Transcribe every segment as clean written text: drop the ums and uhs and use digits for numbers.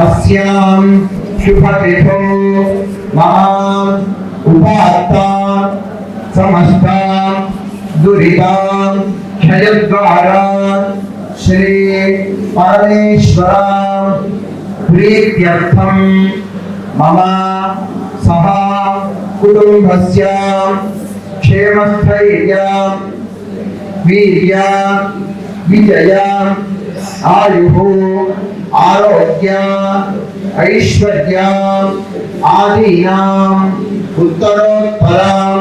अस्यां शुभतिथौ मां उपात्तां समस्तां दुरितां क्षयद्वारा श्री परमेश्वरां प्रीत्यर्थं मम सह कुटुम्बस्य क्षेमस्थैर्यं वीर्य विजय आयुः आरोग्य ऐश्वर्य आदीनां उत्तरोत्तरं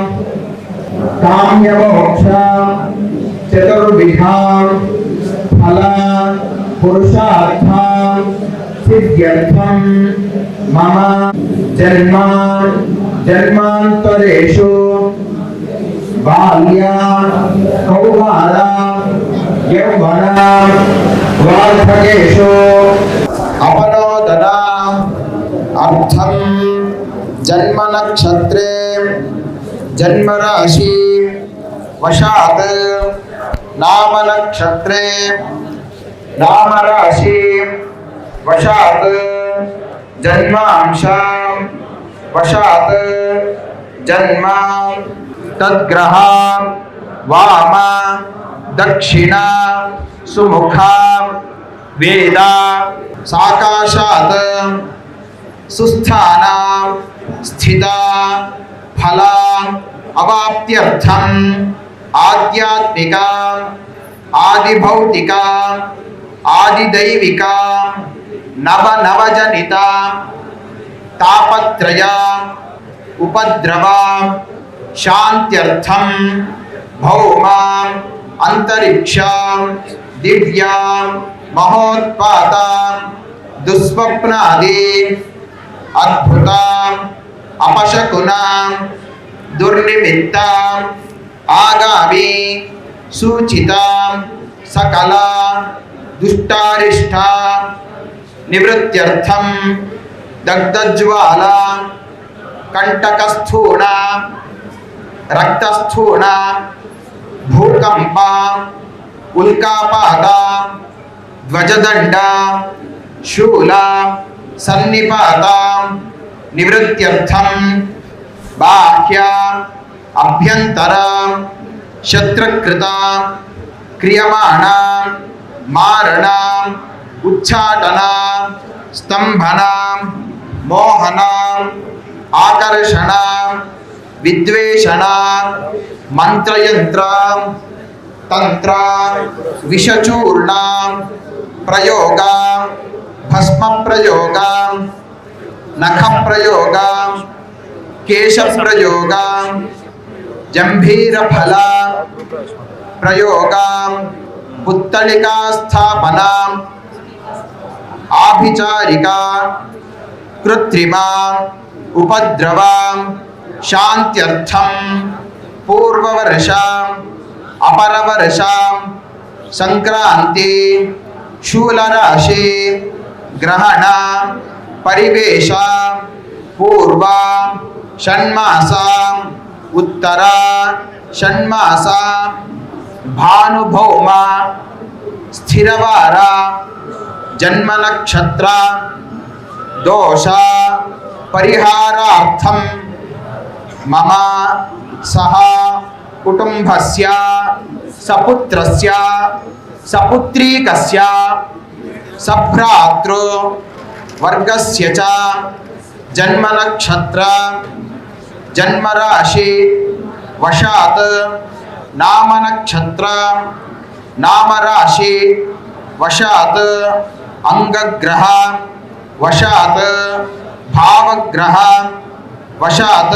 काम्यमोक्ष चतुर्विधां फल पुरुषार्थं सिद्ध्यर्थं मम जन्मान्तरेषु बाल्या कौमारा यौवना वार्धकेषु अपनोदना अर्थं जन्म नक्षत्रे जन्म राशि वशात् नाम नक्षत्रे नाम राशि वशात् जन्मांशा वशात् जन्म तद्ग्रहा वाम दक्षिणा सुमुखा वेदा साकाशात् सुस्थाना स्थिता फला अवाप्त्यर्थम् आध्यात्मिका आदिभौतिका आदिदैविका नवनवजनिता तापत्रय उपद्रवा शान्त्यर्थं भौमा अंतरिक्षा दिव्या महोत्पाता दुस्वप्नादि अद्भुता अपशकुना दुर्निमित्ता आगामी सूचिता सकला दुष्टारिष्टा निवृत्त्यर्थं दग्धज्वाला कंटकस्थूणा रक्तस्थूणा भूकंपा उल्कापाता ध्वजदंडा शूला सन्निपाता निवृत्त्यर्थं बाह्या अभ्यंतरा शत्रुकृता क्रियमाणा मारणा उच्चाटना स्तंभना मोहना आकर्षणा विद्वेषणा मंत्रयंत्र तंत्र विषचूर्ण प्रयोग भस्म प्रयोग नख प्रयोग केश प्रयोग जंभीर फल प्रयोग पुत्तलिका स्थापना आभिचारिका कृत्रिमा उपद्रवा शांत्यर्थं पूर्ववर्षा अपरवर्षा संक्रांति शूलराशि ग्रहण परिवेश पूर्व षण्मास उत्तर षण्मास भानुभौम स्थिरवार जन्म नक्षत्र दोष परिहारार्थम मम सह कुटुंबस्य सपुत्रस्य सपुत्रीकस्य सभ्रातृ वर्गस्य च जन्म नक्षत्र जन्म राशि वशात नाम नक्षत्र नाम राशि वशात अंगग्रह वशात भावग्रह वशात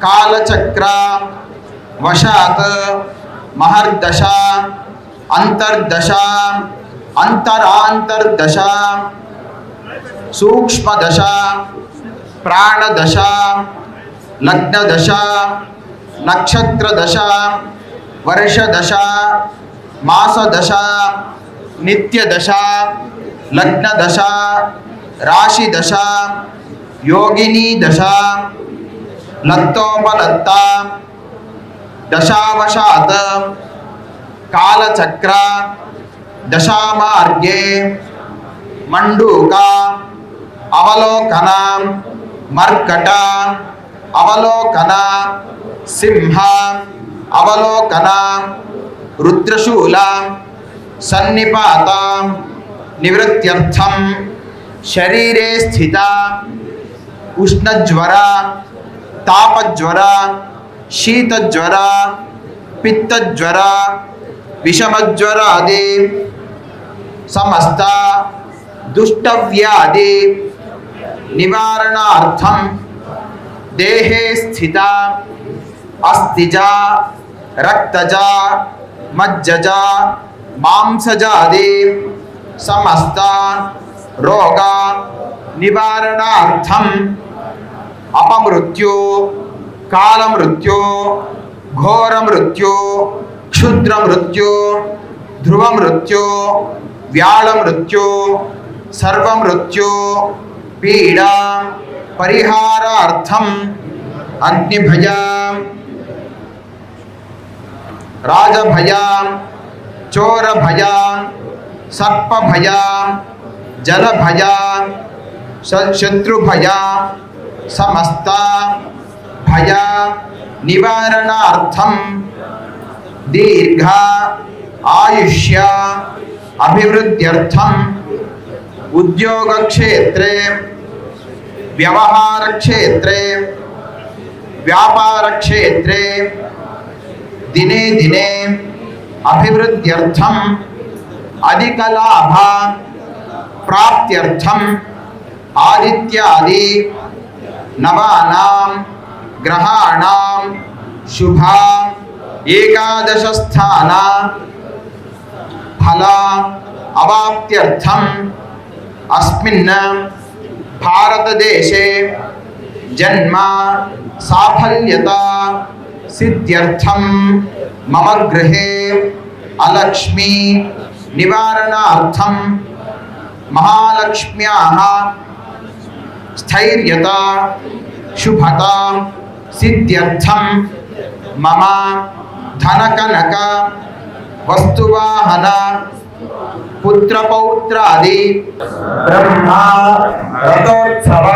कालचक्र वशात महर्दशा अंतर्दशा अंतरांतर्दशा सूक्ष्मदशा प्राणदशा लग्नदशा नक्षत्रदशा वर्षदशा मासदशा नित्यदशा लग्नदशा राशिदशा योगिनी दशा लत्तोपलत्ता दशावशात कालचक्र दशामार्गे मंडूका अवलोकन मर्कट अवलोकन सिंह अवलोकन रुद्रशूल सन्निपात निवृत्त्यर्थम शरीरे स्थित उष्णज्वर तापज्वर शीतज्वर पित्तज्वर विषमज्वरादि समस्त दुष्टव्याधि निवारणार्थम देहे स्थित अस्थिजा रक्तजा मज्जजा मांसजादि समस्त रोग निवारणार्थम अपमृत्यु कालमृत्यु घोरमृत्यु क्षुद्रमृत्यु ध्रुवमृत्यु व्याळमृत्यु सर्वमृत्यु पीड़ा परिहारार्थम अग्निभय राजभय चोरभय सर्पभय जलभय शत्रुभय समस्त भय निवारणार्थम दीर्घ आयुष्य अभिवृद्ध्यर्थम उद्योग क्षेत्रे व्यवहार क्षेत्रे व्यापार क्षेत्रे दिने दिने अभिवृद्ध्यर्थम अधिक लाभ प्राप्त्यर्थम आदित्यादि नवानां ग्रहाणां शुभ एकादश स्थान फल अवाप्त्यर्थम अस्मिन् भारत देशे जन्म साफल्यता सिद्ध्यर्थम मम गृहे अलक्ष्मी निवारणार्थम महालक्ष्म्याः स्थैर्यता शुभता सिद्ध्यर्थम मम धनकनक वस्तुवाहन पुत्रपौत्रादि ब्रह्मा रथोत्सव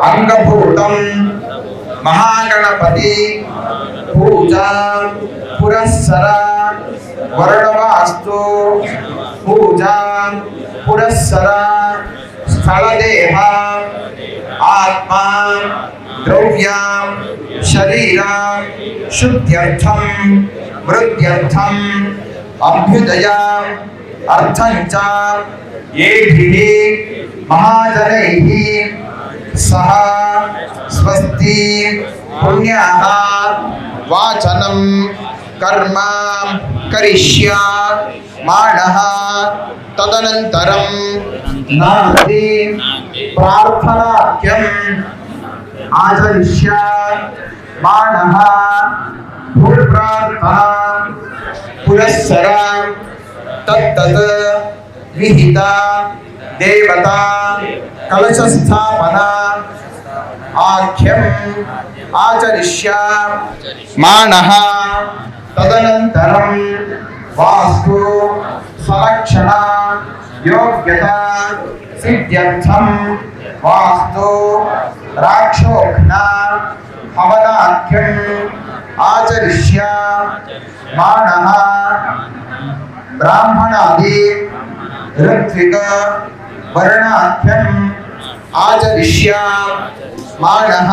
अंगभूतम महागणपति पूजा पुरस्सर वर्णवास्तु पूजा पुरस्सर स्थलदेह आत्मा द्रव्य शरीर शुद्ध्यर्थम वृद्ध्यर्थम अभ्युदय अर्थंच येभिः महाजनैः सह स्वस्ति पुण्याः वाचनं कर्म करिष्यामः तदनन्तरं नास्ति प्रार्थनाख्यम् आचरिष्यामः भूप्रार्थना ಪುರಸ್ಸರ ತತ್ತತ್ ವಿಹಿತ ದೇವತಾ ಕಲಶ ಸ್ಥಾಪನಾ ಆಖ್ಯಂ ಆಚರಿಷ್ಯ ಮಾನಃ ತದನಂತರಂ ವಾಸ್ತು ಸಲಕ್ಷಣ ಯೋಗ್ಯತಾ ಸಿದ್ಧ್ಯರ್ಥಂ ವಾಸ್ತು ರಾಕ್ಷೋಘ್ನ ಹವನಾಖ್ಯಂ ಆಚರಿಷ್ಯ ಮಾನಃ ಬ್ರಾಹ್ಮಣಾದಿ ಋತ್ವಿಕ ವರ್ಣಾಖ್ಯಂ ಆಚರಿಷ್ಯ ಮಾನಃ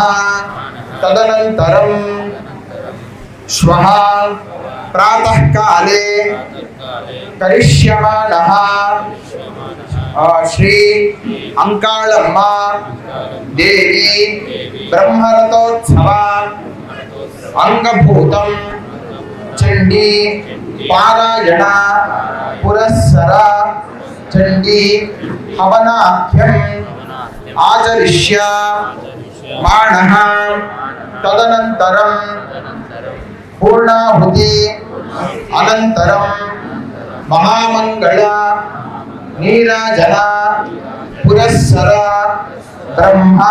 ತದನಂತರಂ ಶ್ವಃ ಪ್ರಾತಃ ಕಾಲೇ ಕರಿಷ್ಯಮಾನಃ ಶ್ರೀ ಅಂಕಾಳಮ್ಮ ದೇವಿ ಬ್ರಹ್ಮರಥೋತ್ಸವ ಅಂಗಭೂತಂ ಚಂಡಿ ಪಾರಾಯಣ ಪುರಸ್ಸರ ಚಂಡಿ ಹವನಾಖ್ಯಂ ಆಚರಿಷ್ಯ ಮಾನಃ ತದನಂತರಂ ಪೂರ್ಣಾಹುತಿ ಅನಂತರಂ ಮಹಾಮಂಗಳ ನೀರಾಜನ ಪುರಸ್ಸರ ಬ್ರಹ್ಮ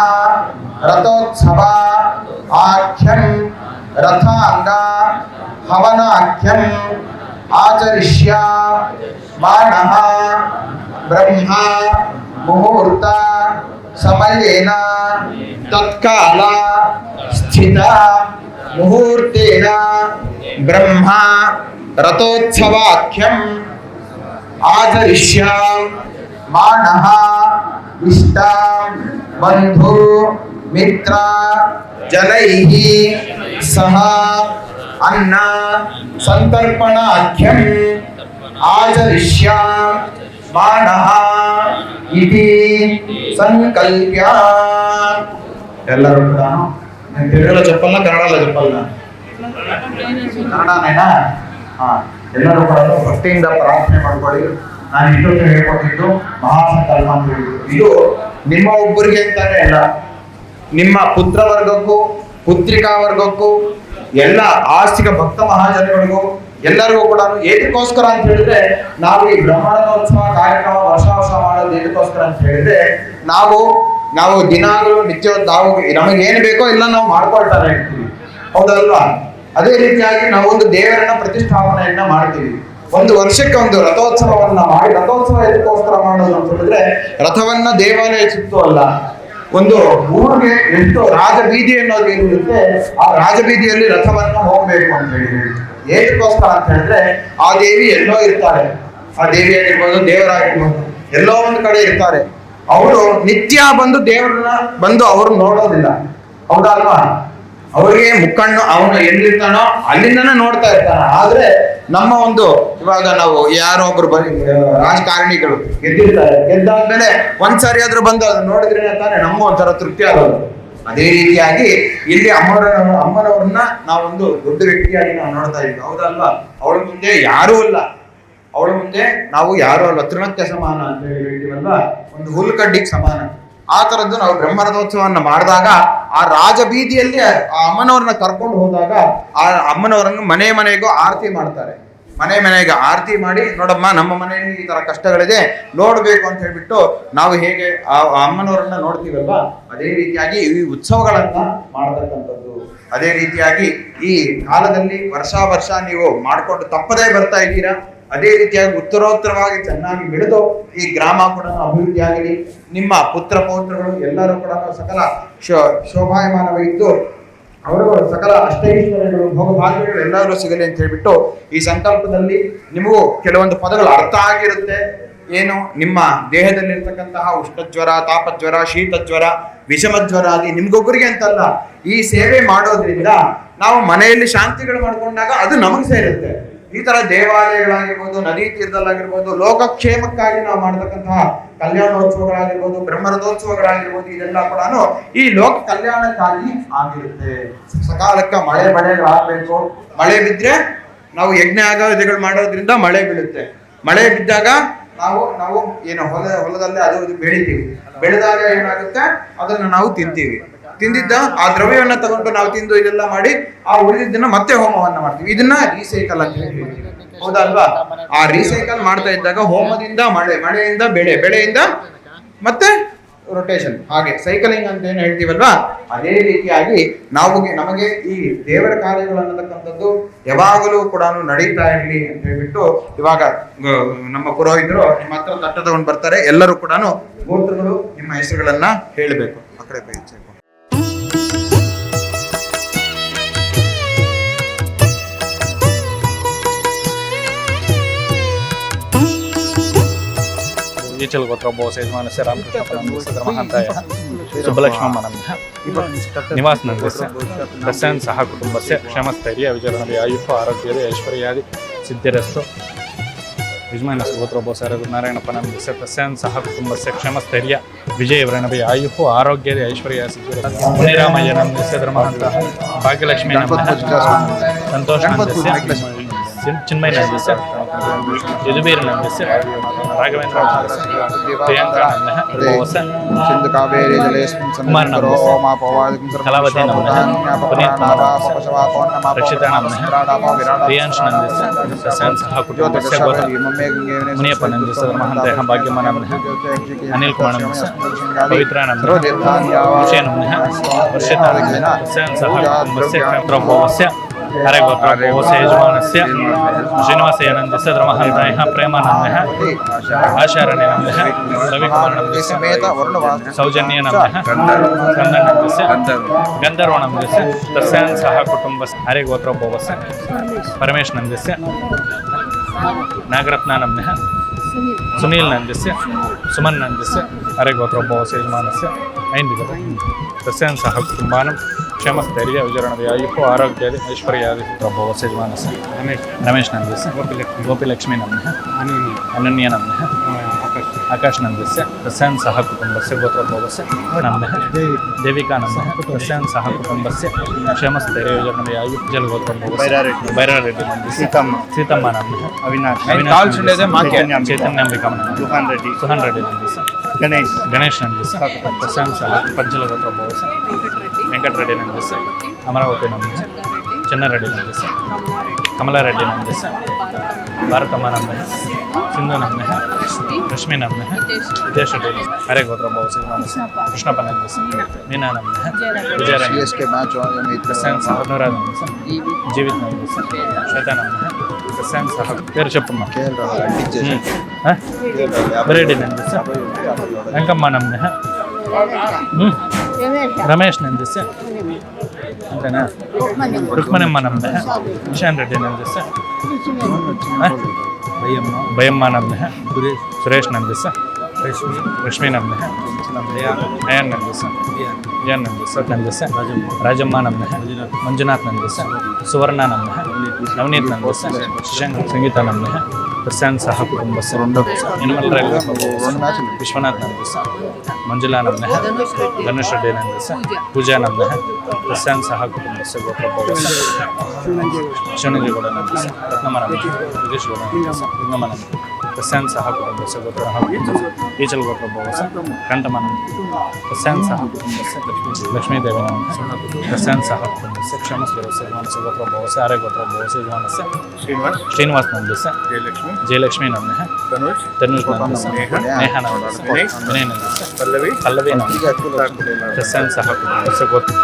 ರಥೋತ್ಸವ ಆಖ್ಯಂ ರಥಾಂಗ ಹವನಾಖ್ಯಂ ಆಚರಿಷ್ಯ ಮಾನಃ ಬ್ರಹ್ಮ ಮುಹೂರ್ತ ಸಮಯೇನ ತತ್ಕಾಲ ಸ್ಥಿತ ಮುಹೂರ್ತೇನ ಬ್ರಹ್ಮ ರಥೋತ್ಸವಾಖ್ಯಂ ಆಚರಿಷ್ಯ ಮಾನಃ ಇಷ್ಟ ಬಂಧು ಮಿತ್ರ ಜನೈಃ ಸಹ ಅನ್ನ ಸಂತರ್ಪಣಾಖ್ಯಂ ಆಚರಿಷ್ಯ ಮಾನಃ ಇತಿ ಸಂಕಲ್ಪ್ಯ. ಎಲ್ಲರೂ ಕೂಡ తెలుగులో చెప్పాలా కన్నడలో చెప్పాలా? ಕನ್ನಡನೇನಾ? ಎಲ್ಲರೂ ಕೂಡ ಭಕ್ತಿಯಿಂದ ಪ್ರಾರ್ಥನೆ ಮಾಡ್ಕೊಳ್ಳಿ. ನಾನು ಇಷ್ಟೊತ್ತು ಹೇಳ್ಕೊಟ್ಟಿದ್ದು ಮಹಾಸಂಕಲ್ಪ ಅಂತ ಹೇಳಿದ್ದು ಇದು ನಿಮ್ಮ ಒಬ್ಬರಿಗೆ ಅಂತಾನೆ ಅಲ್ಲ, ನಿಮ್ಮ ಪುತ್ರ ವರ್ಗಕ್ಕೂ ಪುತ್ರಿಕಾ ವರ್ಗಕ್ಕೂ ಎಲ್ಲ ಆಸ್ತಿಕ ಭಕ್ತ ಮಹಾಜನಗಳಿಗೂ ಎಲ್ಲರಿಗೂ ಕೂಡ ಏತಕ್ಕೋಸ್ಕರ ಅಂತ ಹೇಳಿದ್ರೆ, ನಾವು ಈ ಬ್ರಹ್ಮರಥೋತ್ಸವ ಕಾರ್ಯಕ್ರಮ ವರ್ಷ ಮಾಡೋದು ಏತಕ್ಕೋಸ್ಕರ ಅಂತ ಹೇಳಿದ್ರೆ, ನಾವು ದಿನಾಗಲೂ ನಿತ್ಯ ನಮಗೆ ಏನು ಬೇಕೋ ಎಲ್ಲ ನಾವು ಮಾಡ್ಕೊಳ್ತಾರೆ ಇರ್ತೀವಿ, ಹೌದಲ್ವಾ? ಅದೇ ರೀತಿಯಾಗಿ ನಾವು ಒಂದು ದೇವರನ್ನ ಪ್ರತಿಷ್ಠಾಪನೆಯನ್ನ ಮಾಡ್ತೀವಿ. ಒಂದು ವರ್ಷಕ್ಕೆ ಒಂದು ರಥೋತ್ಸವವನ್ನ ಮಾಡಿ, ರಥೋತ್ಸವ ಎದಕ್ಕೋಸ್ಕರ ಮಾಡೋದು ಅಂತ ಹೇಳಿದ್ರೆ, ರಥವನ್ನ ದೇವಾಲಯ ಸುತ್ತು ಅಲ್ಲ, ಒಂದು ಊರಿಗೆ ಎಷ್ಟು ರಾಜಬೀದಿ ಅನ್ನೋದು ಏನಿರುತ್ತೆ ಆ ರಾಜಬೀದಿಯಲ್ಲಿ ರಥವನ್ನ ಹೋಗ್ಬೇಕು ಅಂತ ಹೇಳಿ. ಏತಕ್ಕೋಸ್ಕರ ಅಂತ ಹೇಳಿದ್ರೆ, ಆ ದೇವಿ ಎಲ್ಲೋ ಇರ್ತಾರೆ, ಆ ದೇವಿ ಆಗಿರ್ಬೋದು ದೇವರಾಗಿರ್ಬೋದು ಎಲ್ಲೋ ಒಂದು ಕಡೆ ಇರ್ತಾರೆ. ಅವರು ನಿತ್ಯ ಬಂದು ದೇವರನ್ನ ಬಂದು ಅವರು ನೋಡೋದಿಲ್ಲ, ಹೌದಾ ಅಲ್ವಾ? ಅವರಿಗೆ ಮುಕ್ಕಣ್ಣು ಅವನು ಎಲ್ಲಿರ್ತಾನೋ ಅಲ್ಲಿಂದನೇ ನೋಡ್ತಾ ಇರ್ತಾನೆ. ಆದ್ರೆ ನಮ್ಮ ಒಂದು ಇವಾಗ ನಾವು ಯಾರೋ ಒಬ್ರು ರಾಜಕಾರಣಿಗಳು ಗೆದ್ದಿರ್ತಾರೆ, ಗೆದ್ದಾದ್ಮೇಲೆ ಒಂದ್ಸಾರಿ ಆದ್ರೂ ಬಂದು ಅದನ್ನ ನೋಡಿದ್ರೆ ತಾನೇ ನಮ್ಮ ಒಂಥರ ತೃಪ್ತಿ ಆಗೋದು. ಅದೇ ರೀತಿಯಾಗಿ ಇಲ್ಲಿ ಅಮ್ಮನವ್ರನ್ನ ನಾವೊಂದು ದೊಡ್ಡ ವ್ಯಕ್ತಿಯಾಗಿ ನಾವು ನೋಡ್ತಾ ಇದ್ವಿ, ಹೌದಲ್ವಾ? ಅವಳ ಮುಂದೆ ಯಾರೂ ಅಲ್ಲ, ಅವಳ ಮುಂದೆ ನಾವು ಯಾರು ಅಲ್ಲ, ತೃಣಕ್ಕೆ ಸಮಾನ ಅಂತ ಹೇಳ್ತೀವಲ್ವಾ, ಒಂದು ಹುಲ್ಕಡ್ಡಿಗೆ ಸಮಾನ. ಆ ತರದ್ದು ನಾವು ಬ್ರಹ್ಮರಥೋತ್ಸವನ್ನ ಮಾಡಿದಾಗ ಆ ರಾಜಬೀದಿಯಲ್ಲಿ ಆ ಅಮ್ಮನವ್ರನ್ನ ಕರ್ಕೊಂಡು ಹೋದಾಗ ಆ ಅಮ್ಮನವರನ್ನು ಮನೆಗೂ ಆರತಿ ಮಾಡ್ತಾರೆ. ಮನೆಗೆ ಆರತಿ ಮಾಡಿ, ನೋಡಮ್ಮ ನಮ್ಮ ಮನೆಯಲ್ಲಿ ಈ ತರ ಕಷ್ಟಗಳಿದೆ ನೋಡ್ಬೇಕು ಅಂತ ಹೇಳ್ಬಿಟ್ಟು ನಾವು ಹೇಗೆ ಆ ಅಮ್ಮನವರನ್ನ ನೋಡ್ತೀವಲ್ವಾ, ಅದೇ ರೀತಿಯಾಗಿ ಈ ಉತ್ಸವಗಳನ್ನ ಮಾಡತಕ್ಕಂಥದ್ದು. ಅದೇ ರೀತಿಯಾಗಿ ಈ ಕಾಲದಲ್ಲಿ ವರ್ಷ ನೀವು ಮಾಡ್ಕೊಂಡು ತಪ್ಪದೇ ಬರ್ತಾ ಇದ್ದೀರಾ. ಅದೇ ರೀತಿಯಾಗಿ ಉತ್ತರೋತ್ತರವಾಗಿ ಚೆನ್ನಾಗಿ ಬೆಳೆದು ಈ ಗ್ರಾಮ ಕೂಡ ಅಭಿವೃದ್ಧಿ ಆಗಲಿ, ನಿಮ್ಮ ಪುತ್ರ ಪೌತ್ರಗಳು ಎಲ್ಲರೂ ಕೂಡ ಸಕಲ ಶೋಭಾಯಮಾನವಿದ್ದು ಅವರು ಸಕಲ ಅಷ್ಟೈಶ್ವರ್ಯಗಳು ಭೋಗಭಾಗ್ಯಗಳು ಎಲ್ಲರೂ ಸಿಗಲಿ ಅಂತ ಹೇಳ್ಬಿಟ್ಟು ಈ ಸಂಕಲ್ಪದಲ್ಲಿ ನಿಮಗೂ ಕೆಲವೊಂದು ಪದಗಳು ಅರ್ಥ ಆಗಿರುತ್ತೆ. ಏನು ನಿಮ್ಮ ದೇಹದಲ್ಲಿರ್ತಕ್ಕಂತಹ ಉಷ್ಣಜ್ವರ, ತಾಪಜ್ವರ, ಶೀತಜ್ವರ, ವಿಷಮಜ್ವರ ಆದಿ ನಿಮ್ಗೊಬ್ಬರಿಗೆ ಅಂತಲ್ಲ, ಈ ಸೇವೆ ಮಾಡೋದ್ರಿಂದ ನಾವು ಮನೆಯಲ್ಲಿ ಶಾಂತಿಗಳು ಮಾಡ್ಕೊಂಡಾಗ ಅದು ನಮಗೆ ಸೇರುತ್ತೆ. ಈ ತರ ದೇವಾಲಯಗಳಾಗಿರ್ಬೋದು, ನದಿ ತೀರದಲ್ಲಾಗಿರ್ಬೋದು, ಲೋಕಕ್ಷೇಮಕ್ಕಾಗಿ ನಾವು ಮಾಡತಕ್ಕಂತಹ ಕಲ್ಯಾಣೋತ್ಸವಗಳಾಗಿರ್ಬೋದು, ಬ್ರಹ್ಮರಥೋತ್ಸವಗಳಾಗಿರ್ಬೋದು, ಇದೆಲ್ಲ ಕೂಡ ಈ ಲೋಕ ಕಲ್ಯಾಣಕ್ಕಾಗಿ ಆಗಿರುತ್ತೆ. ಸಕಾಲಕ್ಕೆ ಮಳೆಗಳಾಗಬೇಕು. ಮಳೆ ಬಿದ್ರೆ ನಾವು ಯಜ್ಞ ಆಗೋದಿಗಳು ಮಾಡೋದ್ರಿಂದ ಮಳೆ ಬೀಳುತ್ತೆ. ಮಳೆ ಬಿದ್ದಾಗ ನಾವು ಏನು ಹೊಲದಲ್ಲೇ ಅದು ಇದು ಬೆಳಿತೀವಿ. ಬೆಳೆದಾಗ ಏನಾಗುತ್ತೆ, ಅದನ್ನ ನಾವು ತಿಂತೀವಿ. ತಿಂದಿದ್ದ ಆ ದ್ರವ್ಯವನ್ನ ತಗೊಂಡು ನಾವು ತಿಂದು ಇದೆಲ್ಲ ಮಾಡಿ ಆ ಉಳಿದಿದ್ದನ್ನ ಮತ್ತೆ ಹೋಮವನ್ನ ಮಾಡ್ತೀವಿ. ಇದನ್ನ ರೀಸೈಕಲ್ ಅಂತ ಹೇಳ್ತೀವಿ. ಹೌದಲ್ವಾ? ಆ ರೀಸೈಕಲ್ ಮಾಡ್ತಾ ಇದ್ದಾಗ ಹೋಮದಿಂದ ಮಳೆ, ಮಳೆಯಿಂದ ಬೆಳೆ, ಬೆಳೆಯಿಂದ ಮತ್ತೆ ರೊಟೇಷನ್, ಹಾಗೆ ಸೈಕಲಿಂಗ್ ಅಂತ ಏನು ಹೇಳ್ತೀವಲ್ವಾ, ಅದೇ ರೀತಿಯಾಗಿ ನಮಗೆ ಈ ದೇವರ ಕಾರ್ಯಗಳು ಅನ್ನತಕ್ಕಂಥದ್ದು ಯಾವಾಗಲೂ ಕೂಡ ನಡೀತಾ ಇರಲಿ ಅಂತ ಹೇಳ್ಬಿಟ್ಟು ಇವಾಗ ನಮ್ಮ ಪುರೋಹಿತರು ನಿಮ್ಮ ಹತ್ರ ತಟ್ಟ ತಗೊಂಡು ಬರ್ತಾರೆ. ಎಲ್ಲರೂ ಕೂಡ ಗೋತ್ರಗಳು ನಿಮ್ಮ ಹೆಸರುಗಳನ್ನ ಹೇಳಬೇಕು. ಆ ಕಡೆ ಈಚಲ್ ಗೋತ್ರ ಬೋಸ ಯಜಮಾನಸ್ಯ ರಾಮಕೃಷ್ಣ ಮಹಾಂತಾಯ ಸುಬ್ಬಲಕ್ಷ್ಮಮ್ಮನಂದ ನಿವಾಸ್ ನಂದಸ್ಯ ತಸ್ಯಾನ್ ಸಹ ಕುಟುಂಬಸ್ಯ ಕ್ಷಮಸ್ಥೈರ್ಯ ವಿಜಯರಣವೇ ಆಯುಃ ಆರೋಗ್ಯದ ಐಶ್ವರ್ಯಾದಿ ಸಿದ್ಧಿರಸ್ತು. ಯಜಮಾನಸ್ಯ ಗೋತ್ರ ಬೋಸ ರಘುನಾರಾಯಣಪ್ಪನಂದಸ್ಯ ತಸ್ಯಾನ್ ಸಹ ಕುಟುಂಬಸ್ಯ ಕ್ಷಮಸ್ಥೈರ್ಯ ವಿಜಯವರಣವೇ ಆಯುಃ ಆರೋಗ್ಯದ ಐಶ್ವರ್ಯ ಸಿದ್ಧಿರಸ್ತು. ಮುನಿರಾಮಯ್ಯ ನಂದಸ್ಯ ಧರ್ಮಹಂತ ಭಾಗ್ಯಲಕ್ಷ್ಮೀ ಸಂತೋಷ್ ನಂದಸ್ಯ ಚಿನ್ಮಯ ನಂದಸ್ಯ ಯದುಬೀರ್ ನಂದಸ್ಯ ರಾಘವೇಂದ್ರ ಪ್ರಿಯಾಂಕಾ ನಂದಃ ಸಿಂಧು ಕಾವೇರಿ ಜಲೇಸ್ಮಿನ್ ಕುಮಾರ್ ನಂದಸ್ಯ ಕಲಾವತಿ ನಂದಃ ಪುನೀತ್ ನಂದಃ ರಕ್ಷಿತಾ ನಂದಃ ಪ್ರಿಯಾಂಶ್ ನಂದಸ್ಯ ತಸ್ಯಾನ್ ಸಹ ಕುಟುಂಬಸ್ಯ ಗೋತ್ರ ಮುನಿಯಪ್ಪ ನಂದಸ್ಯ ಧರ್ಮಹಂತಃ ಭಾಗ್ಯಮ್ಮ ನಂದಃ ಅನಿಲ್ ಕುಮಾರ್ ನಂದಸ್ಯ ಪವಿತ್ರಾ ನಂದಃ ವಿಷಯ ನಂದಃ ವರ್ಷಿತಾ ನಂದಃ ತಸ್ಯಾನ್ ಸಹ ಕುಟುಂಬಸ್ಯ ಗೋತ್ರಭೋವಸ್ಯ ಹರೆಗೋತ್ರಭೋವಸ್ಯ ಯಜಮಾನಸ್ಯ ಶ್ರೀನಿವಾಸಯ್ಯನಂದಸ್ಯ ಧರ್ಮಹಂತಾಯ ಪ್ರೇಮಾನಂದಃ ಆಶಾರಣ್ಯನಂದಃ ರವಿಕುಮಾರನಂದಸ್ಯ ಸೌಜನ್ಯನಂದಃ ಕಂದನಂದಸ್ಯ ಗಂಧರ್ವನಂದಸ್ಯ ತಸ್ಯಾನ್ ಸಹ ಕುಟುಂಬಸ್ಯ ಹರೆಗೋತ್ರಭೋವಸ್ಯ ಪರಮೇಶ್ ನಂದಸ್ಯ ನಾಗರತ್ನಾನಂದಃ ಸುನೀಲ್ ನಂದಸ್ಯ ಸುಮನ್ ನಂದಸ್ಯ ಹರೆಗೋತ್ರಭೋವಸ್ಯ ಯಜಮಾನಸ್ಯ ಐಂದಿಗತ ತಸ್ಯಾನ್ ಸಹ ಕುಟುಂಬಾನಂ ಕ್ಷಮಸ್ಥೈರ್ಯ ವಿಜರಣವೇ ಆಯುಃ ಆರೋಗ್ಯಾದಿ ಐಶ್ವರ್ಯಾದಿ ಪ್ರಭೋವಸ್ಯ ಯಜಮಾನಸ್ಯ ರಮೇಶ್ ನಂದಸ್ಯ ಗೋಪಿಲಕ್ಷ್ಮೀ ನಂದಃ ಅನನ್ಯ ನಂದಃ ಆಕಾಶ್ ನಂದಸ್ಯ ತಸ್ಯಾನ್ ಸಹ ಕುಟುಂಬಸ್ಯ ಗೋತ್ರಭೋವಸ್ಯ ನಂದಃ ದೇವಿಕಾ ನಂದಃ ತಸ್ಯಾನ್ ಸಹ ಕುಟುಂಬಸ್ಯ ಕ್ಷಮಸ್ಥೈರ್ಯ ವಿಜರಣವೇ ಆಯುಃ ಜಲಗೋತ್ರಭೋವಸ್ಯ ಬೈರಾರೆಡ್ಡಿ ನಂದಸ್ಯ ಸೀತಮ್ಮ ನಂದಃ ಅವಿನಾಶ್ ಚೈತನ್ಯಾಂಬಿಕಾ ಸುಹನ್ ರೆಡ್ಡಿ ನಂದಸ್ಯ ಗಣೇಶ್ ನಂದಸ್ಯ ತಸ್ಯಾನ್ ಸಹ ಪಂಚಲಗೋತ್ರಭೋವಸ್ಯ ವೆಂಕಟರೆಡ್ಡಿ ನಂದಸ್ಯ ಅಮರಾವತಿ ನಂದಸ್ಯ ಚೆನ್ನರೆಡ್ಡಿ ನಂದಸ್ಯ ಕಮಲಾರೆಡ್ಡಿ ನಂದಸ್ಯ ಭಾರತಮ್ಮ ನಂದಃ ಸಿಂಧು ನಂದಃ ರಶ್ಮಿ ನಂದಃ ಹಿತೇಶ್ ರೆಡ್ಡಿ ಹರೆಗೋತ್ರಭೋವಸ್ಯ ಯಜಮಾನಸ್ಯ ಕೃಷ್ಣಪ್ಪ ನಂದಸ್ಯ ಮೀನಾ ನಂದಃ ವಿಜಯರಾಣಿ ತಸ್ಯಾನ್ ಸಹ ಅನುರಾಧ ನಂದಸ್ಯ ಜೀವಿತ್ ನಂದಸ್ಯ ಶ್ವೇತಾ ನಂದಃ ತಸ್ಯಾನ್ ಸಹ పేరు చెప్పమ్మా ರೆಡ್ಡಿ ನಂದಸ್ಯ ವೆಂಕಮ್ಮ ನಂದಃ ರಮೇಶ್ ನಂದಸ್ಯ ಅಂತೆನಾ ರುಕ್ಮಣಮ್ಮ ನಂದಃ ನಿಶಾನ್ ರೆಡ್ಡಿ ನಂದಸ್ಯ ಭಯಮ್ಮ ನಂದಃ ಸುರೇಶ್ ನಂದಸ್ಯ ರಶ್ಮಿ ನಂದಃ ಅಯನ್ ನಂದಸ್ಯ ಜಯನ್ ನಂದಸ್ಯ ನಂದಸ್ಯ ರಾಜಮ್ಮ ನಂದಃ ಮಂಜುನಾಥ್ ನಂದಸ್ಯ ಸುವರ್ಣ ನಂದಃ ನವನೀತ್ ನಂದಸ್ಯ ಸಂಗೀತಾ ನಂದಃ ತಸ್ಯಾನ್ ಸಹ ಕುಟುಂಬಸ್ಯ ಯನಮಲ ವಿಶ್ವನಾಥ್ ನಂದಸ್ಯ ಮಂಜುಳಾ ನಂದಃ ಧನುಷ್ ರೆಡ್ಡಿ ನಂದಸ್ಯ ಪೂಜಾ ನಂದಃ ತಸ್ಯಾನ್ ಸಹ ಕುಟುಂಬಸ್ಯ ಗೋತ್ರಭೋವಸ್ಯ ಶಿವನಂಜೇಗೌಡ ನಂದಸ್ಯ ರತ್ನಮ್ಮ ನಂದಃ ಯೋಗೇಶ್ ಗೌಡ ನಂದಸ್ಯ ಲಿಂಗಮ್ಮ ನಂದಃ ತಸ್ಯಾನ್ ಸಹ ಕುಟುಂಬಸ್ಯ ಗೋತ್ರ ಈಚಲ್ ಗೋತ್ರಭೋವಸ್ಯ ಕಂಠಮ್ಮ ನಂದಃ ತಸ್ಯಾನ್ ಸಹ ಕುಟುಂಬಸ್ಯ ಲಕ್ಷ್ಮೀದೇವಿ ನಂದಸ್ಯ ತಸ್ಯಾನ್ ಸಹ ಕುಟುಂಬಸ್ಯ ಕ್ಷಮಸ್ಥೈರ್ಯಸ್ಯ ಯಜಮಾನಸ್ಯ ಗೋತ್ರಭೋವಸ್ಯ ಹರೆಗೋತ್ರಭೋವಸ್ಯ ಯಜಮಾನಸ್ಯ ಶ್ರೀನಿವಾಸ್ ನಂದಸ್ಯ ಜಯಲಕ್ಷ್ಮೀ ನಂದಃ ತನುಷ್ ನಂದಸ್ಯ ನೇಹ ನಂದಸ್ಯ ವಿನಯ್ ನಂದಸ್ಯ ಪಲ್ಲವಿ ನಂದಸ್ಯ ತಸ್ಯಾನ್ ಸಹ ಕುಟುಂಬಸ್ಯ ಗೋತ್ರ